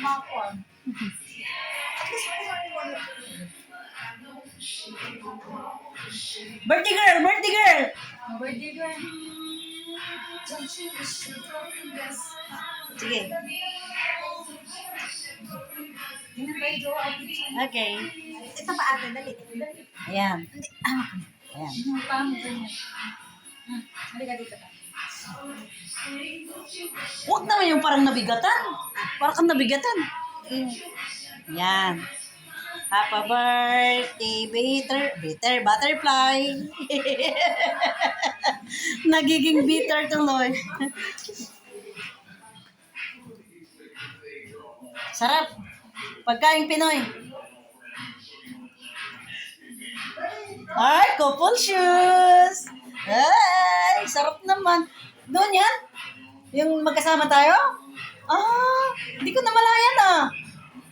Makuan. Birthday girl! Birthday girl! Birthday girl. Sige. Hinabay jo ang picture. Okay. Ito pa ate, dali. Ayan. Ayan. Yung pang ganyan. Halika dito ka. Huwag naman yung parang nabigatan. Parang kang nabigatan. Yan. Happy birthday, bitter butterfly. Nagiging bitter tuloy. Sarap. Pagkain Pinoy. Ay, couple shoes. Ay, sarap naman. Doon yan? Yung magkasama tayo? Ah, hindi ko namalayan ah.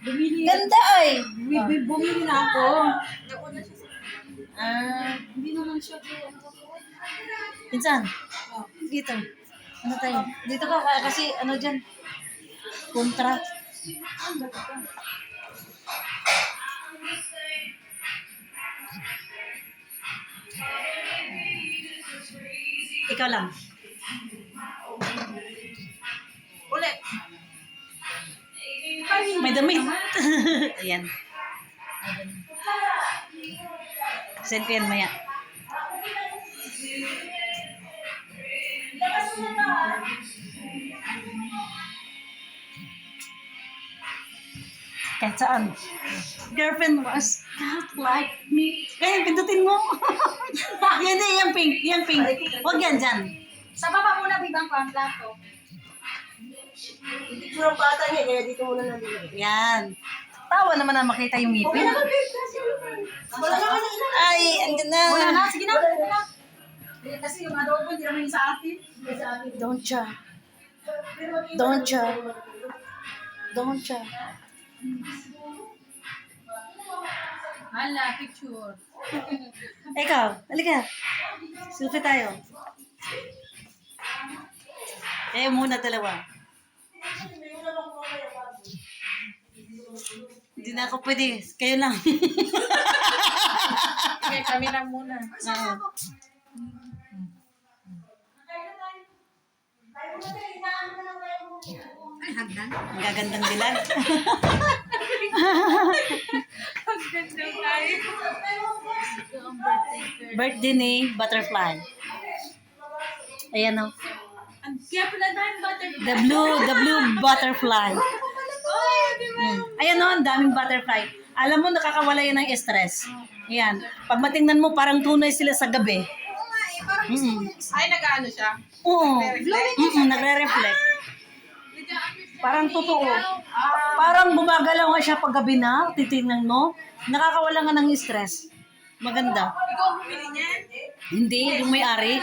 Bumili. Ganda ay. Bumili na ako. Ah, Hindi naman siya ko. pinsan. Dito. Ano tayo? Dito ka kasi ano dyan? Kontra. Ikaw lang. Ulit. May damit. Ayan. Send ko yan maya. Kahit saan. Girlfriend was not like me. Kaya pindutin mo. Yan eh, yung pink. Yung pink. Huwag yan dyan. Sa baba muna bibang ko ang plato. Picture ang bata niya, kaya dito muna nandito. Yan. Tawa naman na makita yung ngipin. Wala naman na ina. Ay, andyan na. Wala na, sige na. Kasi yung adobo, hindi naman yung sa atin. Don't cha. Don't cha. Don't cha. Hala, picture. Ikaw, halika. Selfie tayo. Eh, muna dalawa. Hindi na ako pwede. Kayo lang. Okay, kami lang muna. Oo. Ay, hagdan. Ang gagandang dilag. Hagdan daw tayo. Ito ang birthday girl. Birthday ni Butterfly. Ayan o. Kaya pala dahil butter. The blue butterfly. Ay, di ba? Ayan o, ang daming butterfly. Alam mo, nakakawala yan ng stress. Ayan. Pag matingnan mo, parang tunay sila sa gabi. Ay, nag-ano siya? Oo. Nagre-reflect. Parang totoo. Parang gumagalaw nga siya pag gabi na. Titingnan mo. Nakakawala nga ng stress. Maganda. Ikaw bumili niyan? Hindi, yung may-ari.